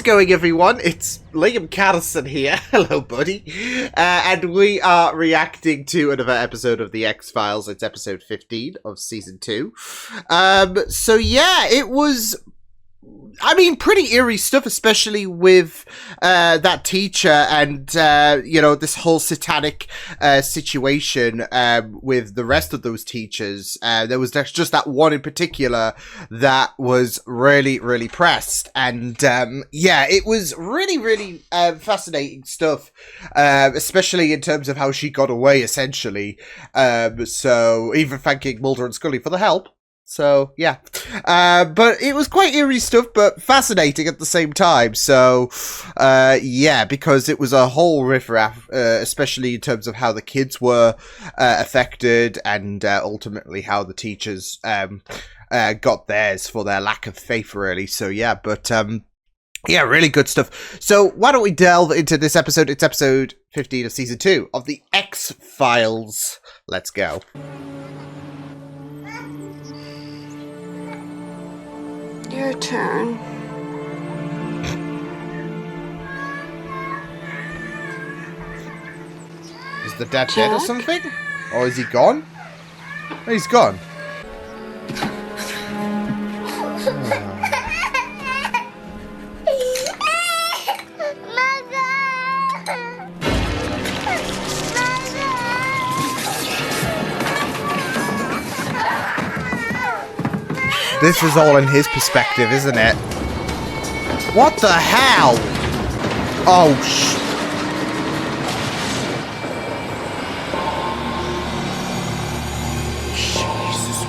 How's it going, everyone? It's Liam Catterson here. Hello, buddy. And we are reacting to another episode of The X-Files. It's episode 15 of season 2. So yeah, it was... I mean, pretty eerie stuff, especially with that teacher and, you know, this whole satanic situation with the rest of those teachers. There was just that one in particular that was really, really pressed. And, yeah, it was really, really fascinating stuff, especially in terms of how she got away, essentially. So, even thanking Mulder and Scully for the help. So, yeah. But it was quite eerie stuff, but fascinating at the same time. So, yeah, because it was a whole riffraff, especially in terms of how the kids were affected and ultimately how the teachers got theirs for their lack of faith, really. So, yeah, but... yeah, really good stuff. So, why don't we delve into this episode? It's episode 15 of season 2 of The X-Files. Let's go. Your turn. Is the dad dead or something? Or is he gone? Oh, he's gone. This is all in his perspective, isn't it? What the hell? Oh, Jesus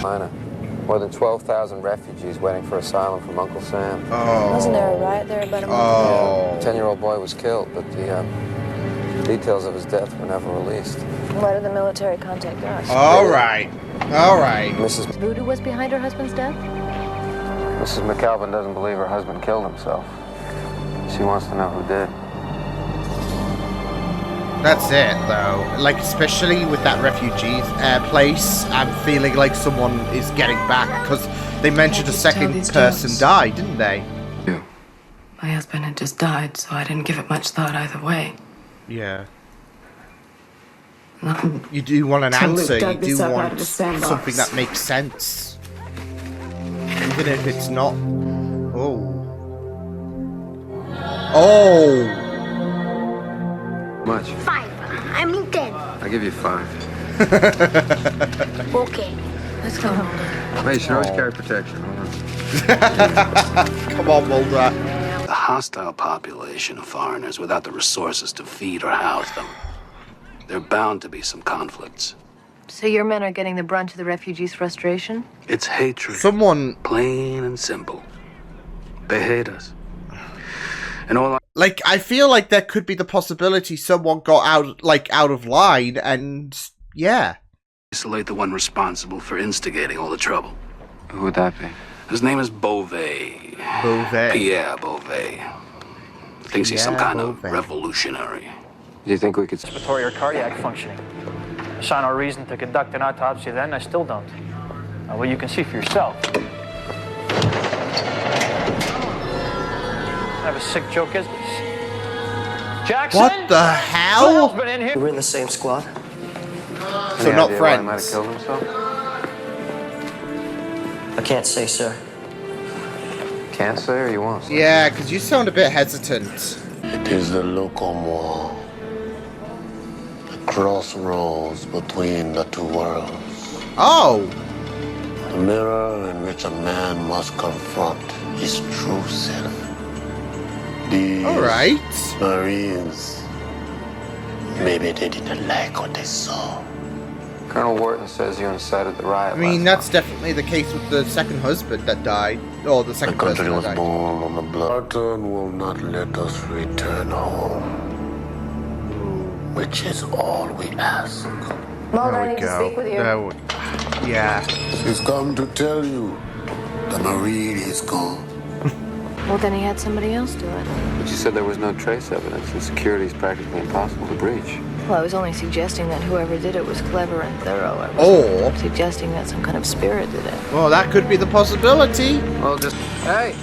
Christ. More than 12,000 refugees waiting for asylum from Uncle Sam. Oh. Wasn't there a riot there about a month ago? 10-year-old boy was killed, but the details of his death were never released. Why did the military contact us? All right. All right. Mrs. Voodoo was behind her husband's death? Mrs. McAlvin doesn't believe her husband killed himself. She wants to know who did. That's it, though. Like, especially with that refugee place, I'm feeling like someone is getting back, because they mentioned a second person died, didn't they? Yeah. My husband had just died, so I didn't give it much thought either way. Yeah. Nothing. You do want an answer. You do out want of the sandbox. something that makes sense. Even if it's not... Oh. Oh! Much? 5. I mean 10. I'll give you 5. Okay. Let's go. Hey, you should always carry protection. Hold on. Come on, Mulder. The hostile population of foreigners without the resources to feed or house them. There are bound to be some conflicts. So your men are getting the brunt of the refugees' frustration? It's hatred. Someone... Plain and simple. They hate us. And all Like, I feel like there could be the possibility someone got out of line and... Yeah. isolate the one responsible for instigating all the trouble. Who would that be? His name is Beauvais. Beauvais. Pierre Beauvais. Thinks he's some Pierre kind Beauvais. of revolutionary. Do you think we could... Respiratory or cardiac functioning. I saw no reason to conduct an autopsy then, I still don't. Well, you can see for yourself. Have a sick joke, is this? Jackson? What the hell? Been in here? We're in the same squad. So Any not idea why he might have friends. killed himself? I can't say, sir. Can't say or you won't say? Yeah, because you sound a bit hesitant. It is the locomotive, the crossroads between the two worlds. Oh! The mirror in which a man must confront his true self. These Alright. Marines, maybe they didn't like what they saw. Colonel Wharton says you incited the riot. I mean, last that's month. definitely the case with the second husband that died. Or the The second person country that was died. born on the blood. Barton will not let us return home, which is all we ask. Mulder, I There we need to go. speak with you. Yeah. He's come to tell you the Marine is gone. Well, then he had somebody else do it. But you said there was no trace evidence and security is practically impossible to breach. Well, I was only suggesting that whoever did it was clever and thorough. I Or- wasn't suggesting that some kind of spirit did it. Well, that could be the possibility. Well, just... Hey!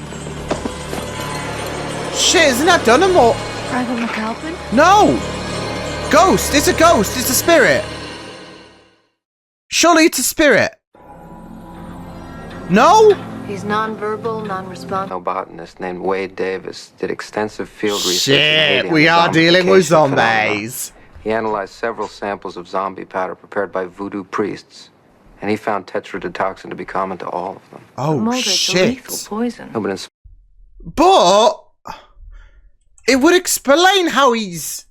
shit, isn't that Dunham? Private McAlpin? No! Ghost! It's a ghost! It's a spirit! Surely it's a spirit! No? He's non-verbal, non-responsive. A botanist named Wade Davis did extensive field research in Shit, Haiti on we are dealing with zombification phenomena. zombies. He analyzed several samples of zombie powder prepared by voodoo priests, and he found tetrodotoxin to be common to all of them. Oh, Mulder's a shit. lethal poison. No, but in But it would explain how he's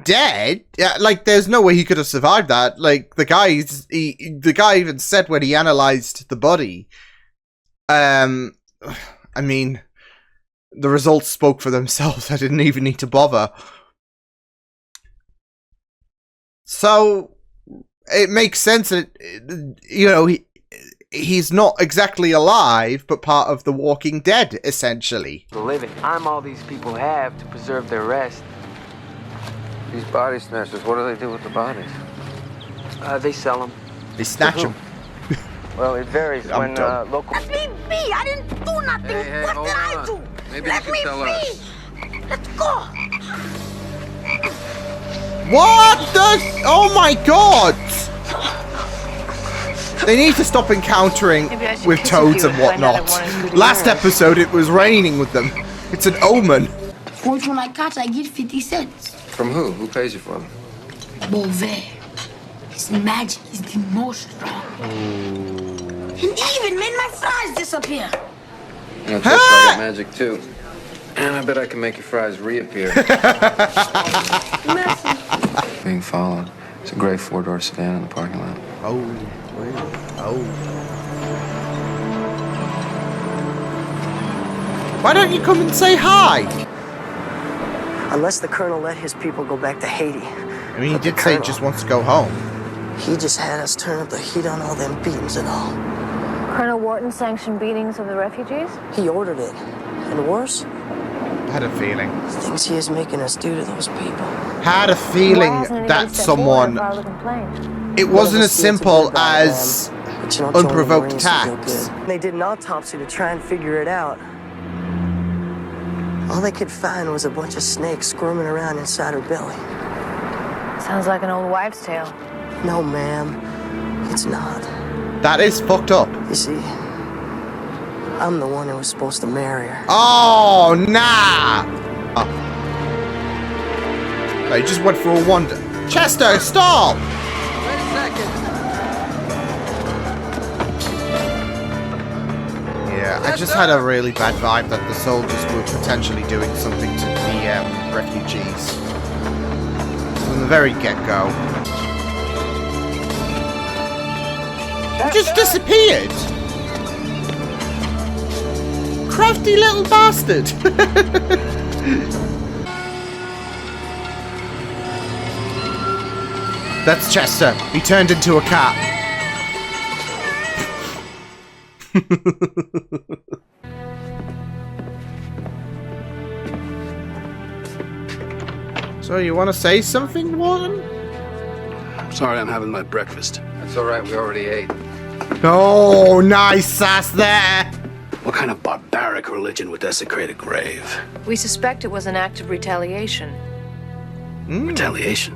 dead. Yeah, like, there's no way he could have survived that. Like, the guy even said when he analyzed the body. I mean, the results spoke for themselves. I didn't even need to bother. So it makes sense that, you know, he's not exactly alive, but part of the Walking Dead, essentially. The living. I'm all these people have to preserve their rest. these body snatchers, what do they do with the bodies? They sell them. They snatch him. Well, it varies when local. Let me be! I didn't do nothing! Hey, What hold did I on. do? Maybe Let you me can tell be! us. Let's go! What the? Oh my god! They need to stop encountering Maybe I should with kiss toads you and and find out whatnot. I want as good as Last yours. episode it was raining with them. It's an omen. Which one I catch, I get 50 cents. From who? Who pays you for them? Beauvais. His magic is the most strong. And he even made my fries disappear. You know, Chester, I got magic too. And I bet I can make your fries reappear. Being followed. It's a gray four-door sedan in the parking lot. Oh, oh. Why don't you come and say hi? Unless the colonel let his people go back to Haiti. I mean, he did say he just wants to go home. He just had us turn up the heat on all them beatings and all. Colonel Wharton sanctioned beatings of the refugees? He ordered it. And worse, I had a feeling. things he is making us do to those people. Had a Why feeling hasn't anybody that stepped forward someone. and filed a complaint? It wasn't as None of us feel too simple good about it, as man. But you know, joining the unprovoked Marines is no attacks. good. They did an autopsy to try and figure it out. All they could find was a bunch of snakes squirming around inside her belly. Sounds like an old wives' tale. No, ma'am, it's not. That is fucked up. You see, I'm the one who was supposed to marry her. Oh, nah! Oh. No, he just went for a wander. Chester, stop! Wait a second. Yeah, I just had a really bad vibe that the soldiers were potentially doing something to the refugees. From the very get-go. He just disappeared! Crafty little bastard! That's Chester. He turned into a cat. So you want to say something, Warden? Sorry, I'm having my breakfast. That's all right, we already ate. Oh, nice sass there. What kind of barbaric religion would desecrate a grave? We suspect it was an act of retaliation Retaliation?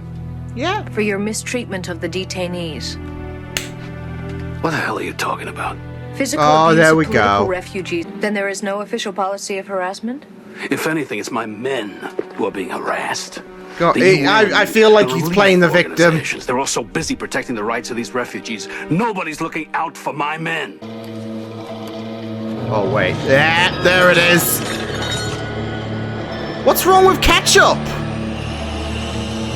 Yeah. for your mistreatment of the detainees. What the hell are you talking about? Physical Oh, abuse there of we political go. refugees. Then there is no official policy of harassment? If anything, it's my men who are being harassed. God, The UN, I feel like the he's relief playing the victim. organizations, they're all so busy protecting the rights of these refugees. Nobody's looking out for my men. Oh, wait. Yeah, there it is. What's wrong with ketchup?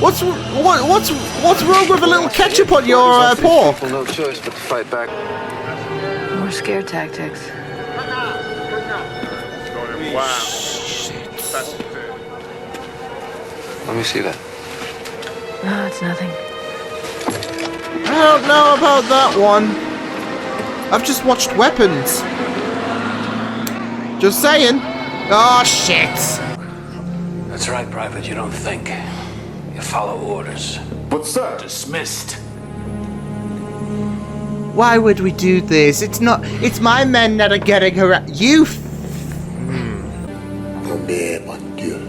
What's wrong with a little ketchup on your pork? People no choice but to fight back. More scare tactics. Let me see that. No, it's nothing. I don't know about that one. I've just watched Weapons. Just saying. Oh, shit. That's right, Private. You don't think. You follow orders. But sir, Dismissed. Why would we do this? It's not. It's my men that are getting harassed. You. Robert Mathieu.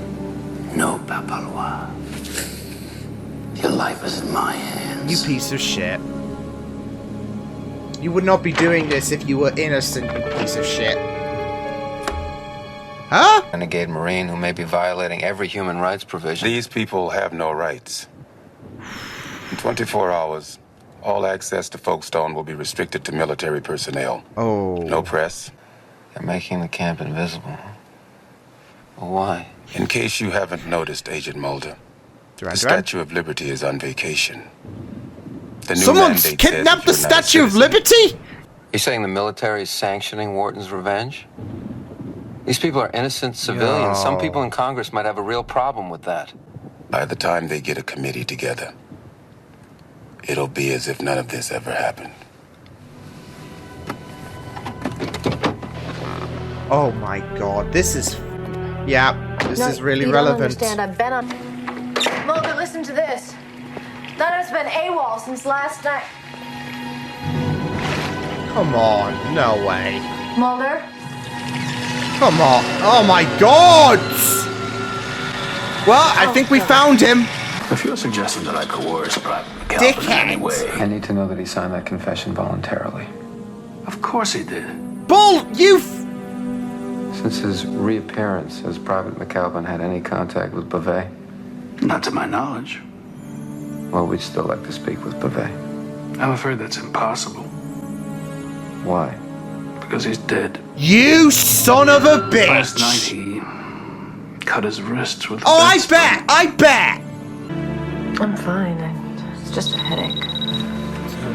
life is in my hands. You piece of shit. You would not be doing this if you were innocent, you piece of shit. Huh? Renegade Marine who may be violating every human rights provision. These people have no rights. In 24 hours, all access to Folkestone will be restricted to military personnel. Oh. No press. They're making the camp invisible. Well, why? In case you haven't noticed, Agent Mulder, Duran, the Duran? Statue of Liberty is on vacation. The new Someone's mandate says kidnapped the if you're not a Statue of citizen- Liberty? You're saying the military is sanctioning Wharton's revenge? These people are innocent civilians. Some people in Congress might have a real problem with that. By the time they get a committee together, it'll be as if none of this ever happened. Oh my god, this is... Yeah, this is really you relevant. Don't understand. I've been on... Mulder, listen to this. None of us been AWOL since last night. Come on, no way. Mulder? Come on. Oh my god! Well, I think we found him. If you're suggesting that I coerced Private McAlpin in any way, I need to know that he signed that confession voluntarily. of course he did. Bull, you... Since his reappearance, has Private McAlpin had any contact with Beauvais? Not to my knowledge. Well, we'd still like to speak with Beauvais. I'm afraid that's impossible. Why? Because he's dead. You son of a bitch! Last night he cut his wrists with. Oh, I bet! I bet! I'm fine. It's just a headache.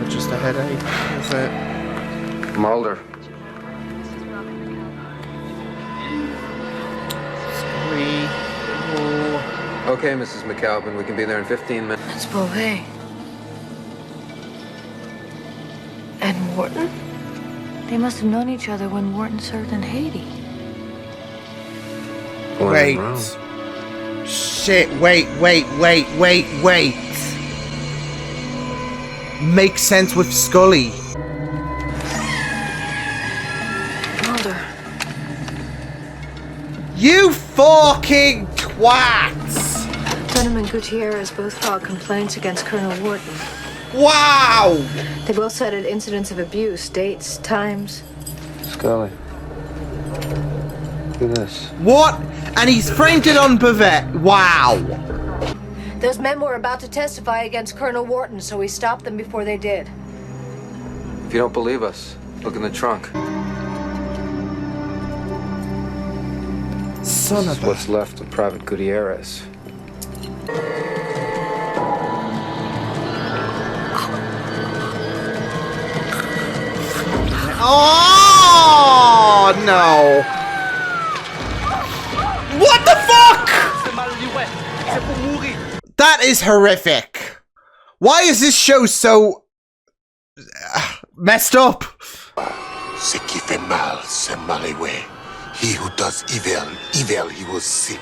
It's just a headache, is it? Mulder. Okay, Mrs. McAlpin, we can be there in 15 minutes. That's Beauvais. And Wharton? They must have known each other when Wharton served in Haiti. Wait. Shit, wait. Makes sense with Scully. Mulder. You fucking twats! Dunham and Gutierrez both filed complaints against Colonel Wharton. Wow! They both cited incidents of abuse, dates, times. Scully. Do this. What? And he's framed it on Beauvais. Wow. Those men were about to testify against Colonel Wharton, so we stopped them before they did. If you don't believe us, look in the trunk. Son This of is what's left of Private Gutierrez. Oh no! What the fuck? That is horrific. Why is this show so messed up? Ce qui fait mal, c'est malheureux. He who does evil, evil he will see.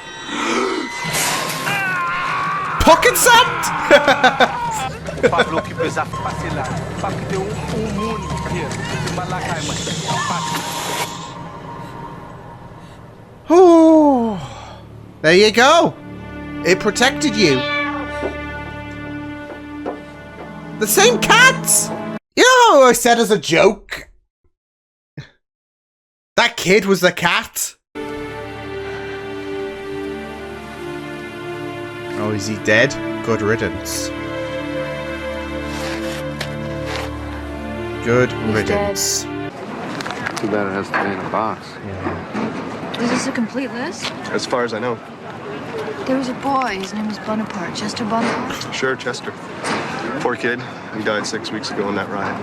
Pocket sand? Oh, there you go. It protected you. The same cat. You know, I said as a joke. That kid was the cat. Oh, is he dead? Good riddance. Good riddance. Too bad it has to be in a box. Is this a complete list? As far as I know. There was a boy. His name was Bonaparte. Chester Bonaparte? Sure, Chester. Poor kid. He died 6 weeks ago in that riot.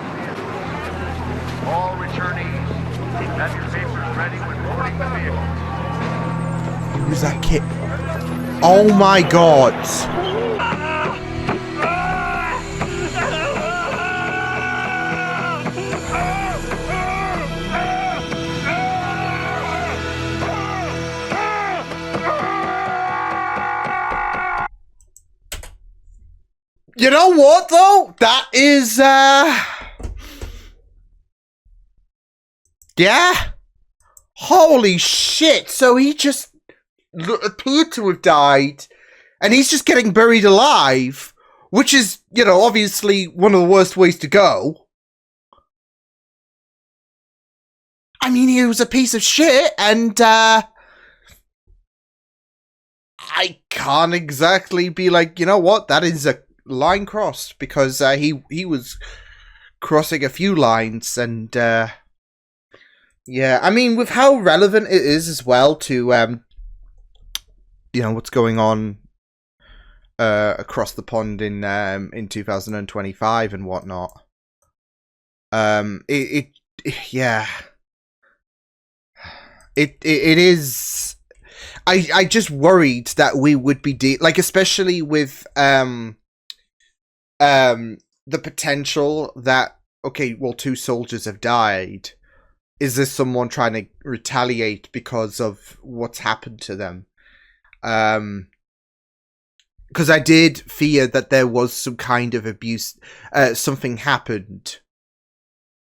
All returnees, have your papers ready when boarding the vehicle. Who's that kid? Oh my god. You know what though? That is yeah. Holy shit. So he just appeared to have died and he's just getting buried alive. which is, you know, obviously one of the worst ways to go. I mean, he was a piece of shit, and I can't exactly be like, you know what, that is a line crossed, because he was crossing a few lines, and yeah, I mean, with how relevant it is as well to you know, what's going on across the pond in 2025 and whatnot. Yeah, it is. I just worried that we would be like, especially with the potential that, okay, well, 2 soldiers have died. Is this someone trying to retaliate because of what's happened to them? Because I did fear that there was some kind of abuse, something happened,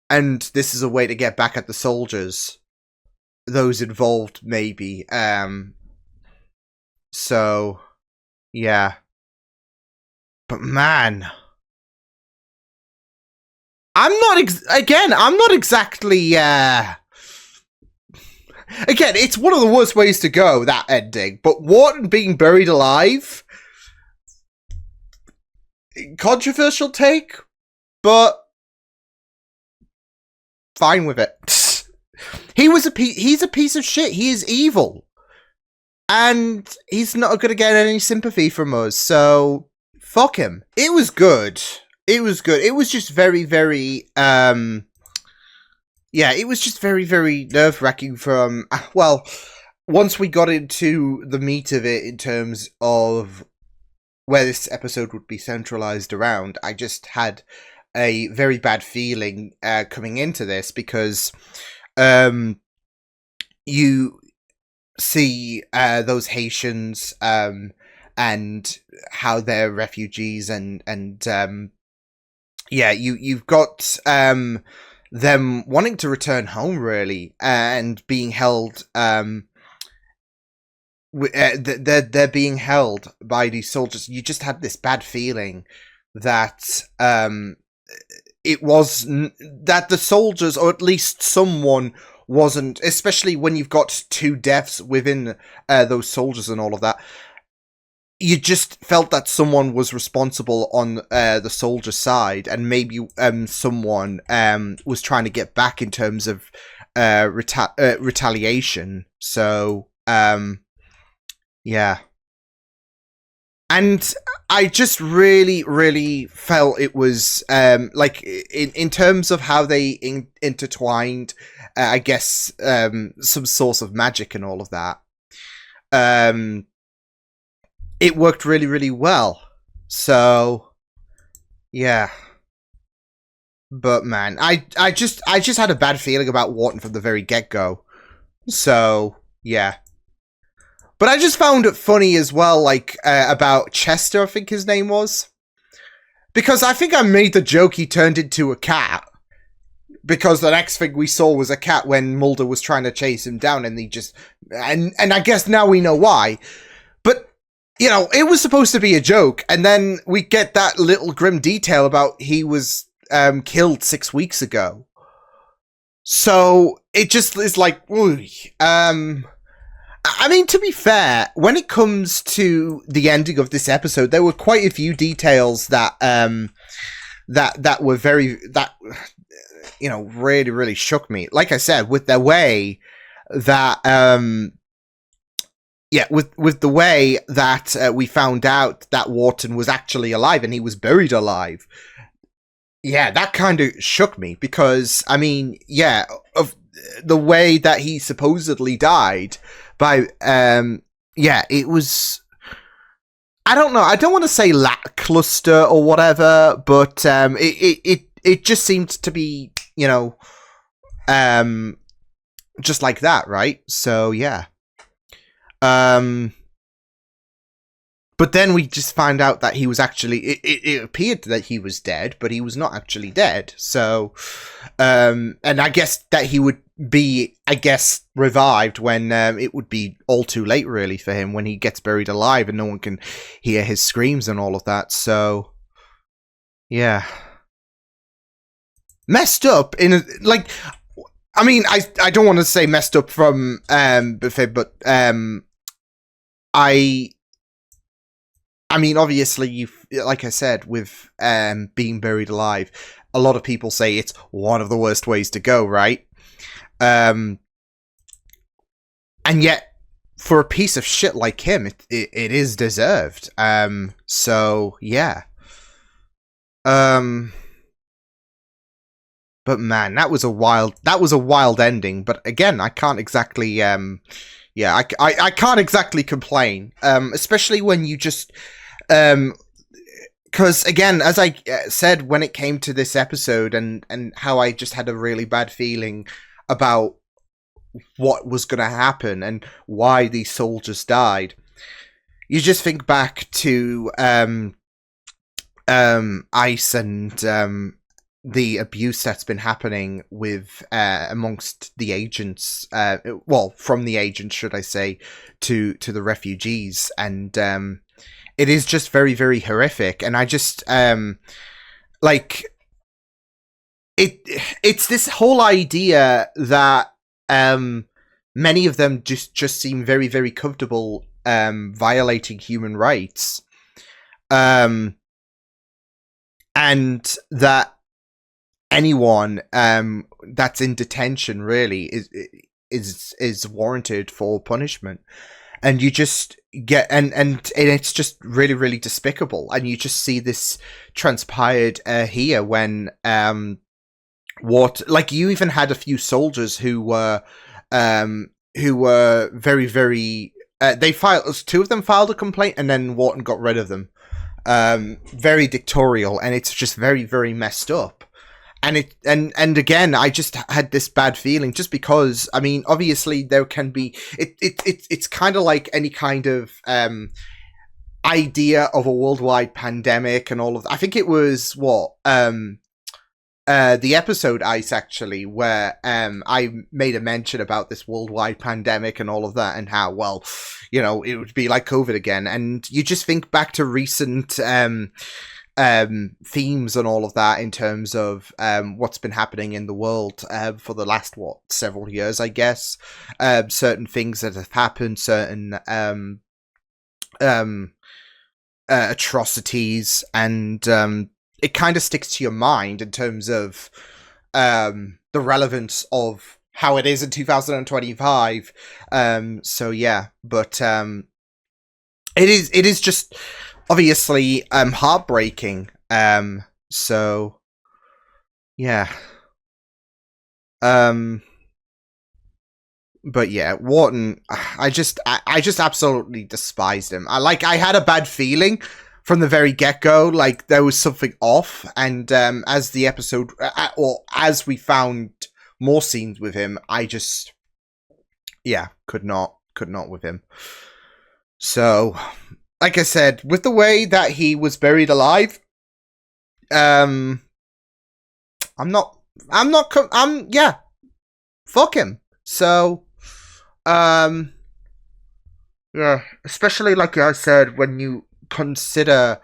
and this is a way to get back at the soldiers, those involved, maybe. So, yeah. But man, I'm not exactly, again, it's one of the worst ways to go, that ending, but Wharton being buried alive, controversial take, but fine with it. He's a piece of shit. He is evil, and he's not gonna get any sympathy from us, so fuck him. It was good. It was good. It was just very, very yeah, it was just very, very nerve-wracking from, well, once we got into the meat of it in terms of where this episode would be centralized around, I just had a very bad feeling coming into this, because you see those Haitians and how they're refugees, and yeah, you've got them wanting to return home, really, and being held they're being held by these soldiers. You just had this bad feeling that it was that the soldiers, or at least someone, wasn't, especially when you've got 2 deaths within those soldiers and all of that. You just felt that someone was responsible on the soldier side, and maybe someone was trying to get back in terms of retaliation. So, yeah. And I just really, really felt it was, like, in terms of how they intertwined, I guess, some source of magic and all of that. It worked really, really well. So, yeah. But man, I just had a bad feeling about Wharton from the very get-go. So, yeah. But I just found it funny as well, like, about Chester, I think his name was. Because I think I made the joke he turned into a cat. Because the next thing we saw was a cat when Mulder was trying to chase him down, and he just... And I guess now we know why. But, you know, it was supposed to be a joke, and then we get that little grim detail about he was killed 6 weeks ago. So, it just is like, ooh, I mean, to be fair, when it comes to the ending of this episode, there were quite a few details that that were you know, really, really shook me. Like I said, with the way that yeah, with the way that we found out that Wharton was actually alive and he was buried alive. Yeah, that kind of shook me, because, I mean, yeah, of the way that he supposedly died by, yeah, it was, I don't know, I don't want to say lackluster or whatever, but it just seemed to be, you know, just like that, right? So, yeah. But then we just find out that he was actually, it appeared that he was dead, but he was not actually dead. So, and I guess that he would be, I guess, revived when it would be all too late, really, for him, when he gets buried alive and no one can hear his screams and all of that. So, yeah, messed up in a, like, I mean, I don't want to say messed up from Buffet, but I mean, obviously, like I said, with being buried alive, a lot of people say it's one of the worst ways to go, right? And yet, for a piece of shit like him, it is deserved. So yeah. But man, that was a wild ending. But again, I can't exactly yeah, I can't exactly complain. Especially when you just because again, as I said when it came to this episode, and how I just had a really bad feeling about what was going to happen and why these soldiers died. You just think back to ICE and the abuse that's been happening with amongst the agents, well, from the agents, should I say, to the refugees, and it is just very, very horrific. And I just like it's this whole idea that many of them just seem very, very comfortable violating human rights, and that anyone that's in detention really is warranted for punishment. And you just get and it's just really, really despicable. And you just see this transpired here when like you even had a few soldiers who were very, very two of them filed a complaint, and then Wharton got rid of them. Very dictatorial, and it's just very, very messed up. And again, I just had this bad feeling just because, I mean, obviously there can be it's kind of like any kind of idea of a worldwide pandemic and all of that. I think it was the episode ICE, actually, where I made a mention about this worldwide pandemic and all of that, and how, well, you know, it would be like COVID again. And you just think back to recent themes and all of that in terms of what's been happening in the world for the last several years, I guess. Certain things that have happened, certain atrocities, and it kind of sticks to your mind in terms of the relevance of how it is in 2025. So yeah, but it is just obviously heartbreaking. So yeah. But yeah, Wharton, I just absolutely despised him. I had a bad feeling from the very get-go, like there was something off, and as the episode, or as we found more scenes with him, I just, yeah, could not with him. So, like I said, with the way that he was buried alive, yeah, fuck him. So, yeah, especially like I said, when you consider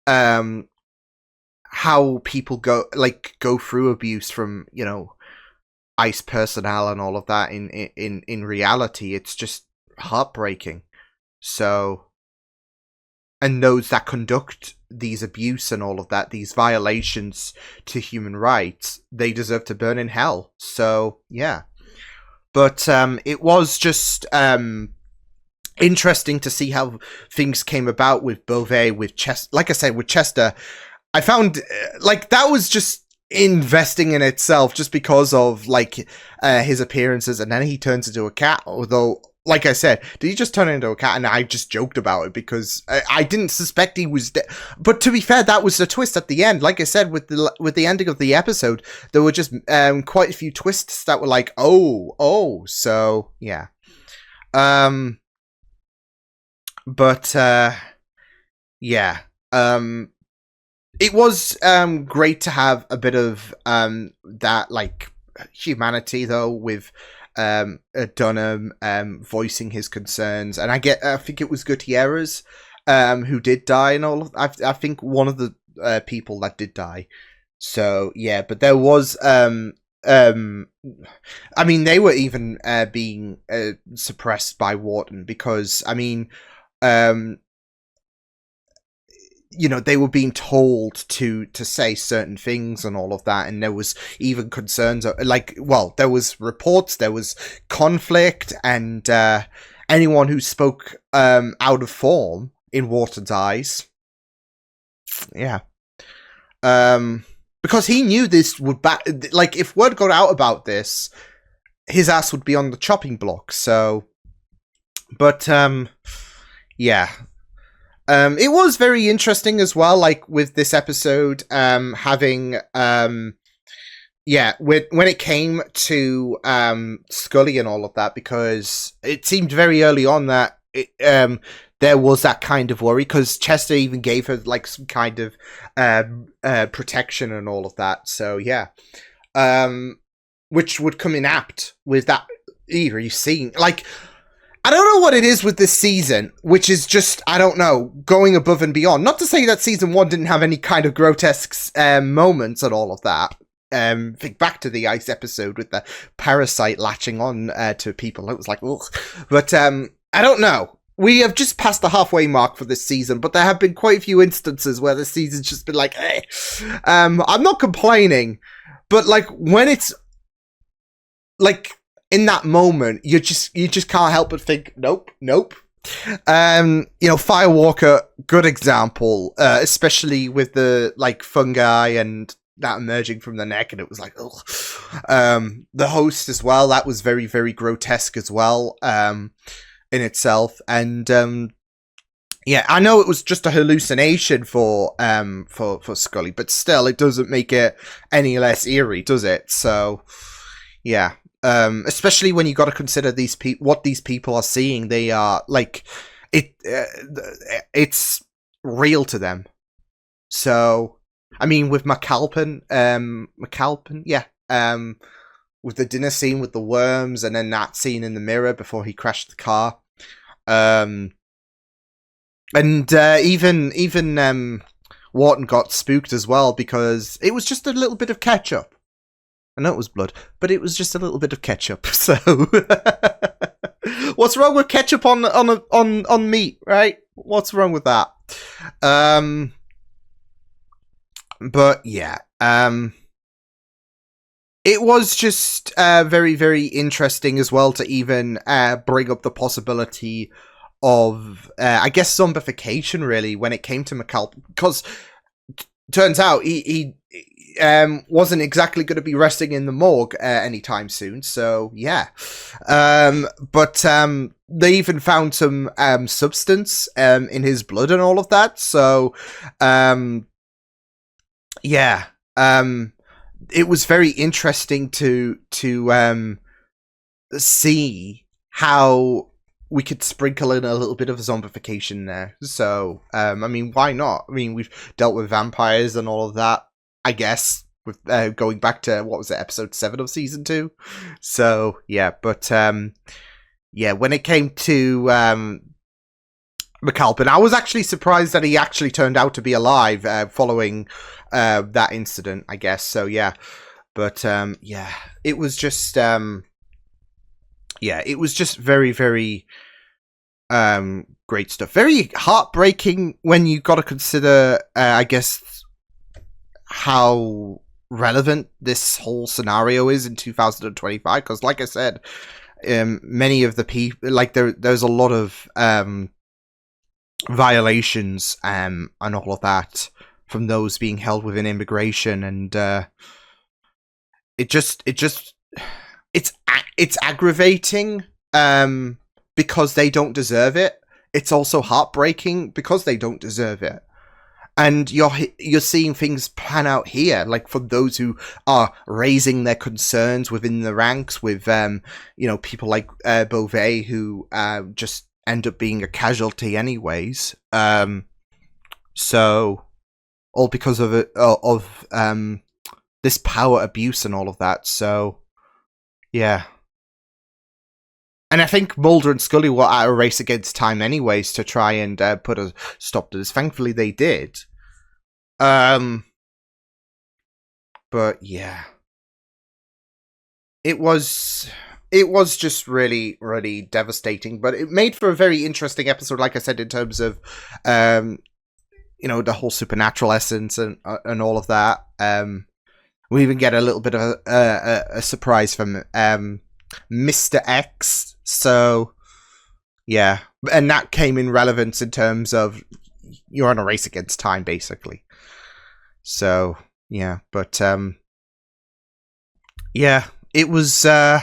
how people go through abuse from, you know, ICE personnel and all of that in reality, it's just heartbreaking. So, and those that conduct these abuse and all of that, these violations to human rights, they deserve to burn in hell. So yeah, but it was just interesting to see how things came about with Beauvais, with Chester. Like I said, with Chester, I found like that was just investing in itself, just because of like his appearances, and then he turns into a cat. Although, like I said, did he just turn into a cat? And I just joked about it because I didn't suspect he was dead. But to be fair, that was the twist at the end. Like I said, with the ending of the episode, there were just quite a few twists that were like, oh, so yeah. But yeah, it was great to have a bit of that like humanity, though, with Dunham voicing his concerns, and I think it was Gutierrez who did die, and all of. I think one of the people that did die. So yeah, but there was I mean, they were even being suppressed by Wharton because, I mean, you know, they were being told to say certain things and all of that, and there was even concerns like, well, there was reports, there was conflict, and anyone who spoke out of form in Wharton's eyes, yeah, because he knew this would like, if word got out about this, his ass would be on the chopping block. So, but yeah. It was very interesting as well, like with this episode, having yeah, when it came to Scully and all of that, because it seemed very early on that there was that kind of worry, because Chester even gave her like some kind of protection and all of that. So yeah, which would come in apt with that eerie scene, like. I don't know what it is with this season, which is just, I don't know, going above and beyond. Not to say that season 1 didn't have any kind of grotesque moments and all of that. Think back to the ice episode with the parasite latching on to people. It was like, ugh. But I don't know. We have just passed the halfway mark for this season, but there have been quite a few instances where the season's just been like, eh. I'm not complaining, but like when it's like, in that moment, you just can't help but think, nope. You know, Firewalker, good example, especially with the like fungi and that emerging from the neck, and it was like, ugh. The host as well, that was very, very grotesque as well, in itself, and yeah, I know it was just a hallucination for Scully, but still, it doesn't make it any less eerie, does it? So, yeah. Especially when you got to consider what these people are seeing. They are like it's real to them. So, I mean, with McAlpin, yeah, with the dinner scene with the worms, and then that scene in the mirror before he crashed the car, and even Wharton got spooked as well because it was just a little bit of ketchup. I know it was blood, but it was just a little bit of ketchup. So, what's wrong with ketchup on meat, right? What's wrong with that? But yeah, it was just very, very interesting as well to even bring up the possibility of, I guess, zombification, really, when it came to McAlpin, because turns out he wasn't exactly going to be resting in the morgue anytime soon. So yeah, but they even found some substance in his blood and all of that. So yeah, it was very interesting to see how we could sprinkle in a little bit of zombification there. So I mean, why not? I mean, we've dealt with vampires and all of that, I guess, with going back to, what was it, episode 7 of season 2? So, yeah, but, yeah, when it came to McAlpin, I was actually surprised that he actually turned out to be alive following that incident, I guess. So, yeah, but, yeah, it was just, yeah, it was just very, very great stuff. Very heartbreaking when you got to consider, I guess, how relevant this whole scenario is in 2025, because like I said, many of the people, like there's a lot of violations and all of that from those being held within immigration, and it's aggravating because they don't deserve it. It's also heartbreaking because they don't deserve it. And you're seeing things pan out here, like for those who are raising their concerns within the ranks, with you know, people like Beauvais, who just end up being a casualty anyways. So all because of it, of this power abuse and all of that. So yeah. And I think Mulder and Scully were at a race against time anyways to try and put a stop to this. Thankfully they did. But yeah, it was just really, really devastating. But it made for a very interesting episode, like I said, in terms of you know, the whole supernatural essence and all of that. We even get a little bit of a surprise from Mr. X. So yeah, and that came in relevance in terms of you're on a race against time, basically. So yeah, but yeah, it was yeah,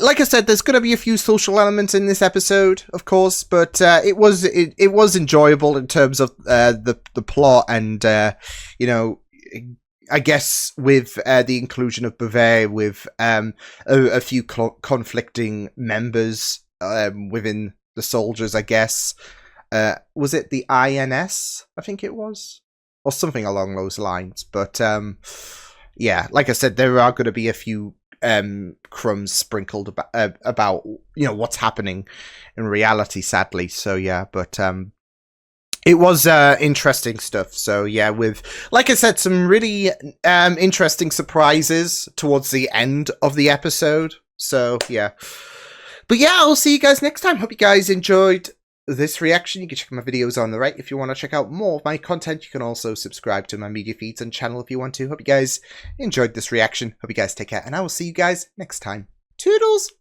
like I said, there's gonna be a few social elements in this episode, of course, but it was enjoyable in terms of the plot and you know, I guess with the inclusion of Beauvais with a few conflicting members within the soldiers, I guess. Was it the INS? I think it was, or something along those lines. But yeah, like I said, there are going to be a few crumbs sprinkled about you know what's happening in reality, sadly. So yeah, but it was interesting stuff. So yeah, with, like I said, some really interesting surprises towards the end of the episode. So yeah, but yeah, I'll see you guys next time. Hope you guys enjoyed this reaction. You can check my videos on the right if you want to check out more of my content. You can also subscribe to my media feeds and channel if you want to. Hope you guys enjoyed this reaction. Hope you guys take care, and I will see you guys next time. Toodles!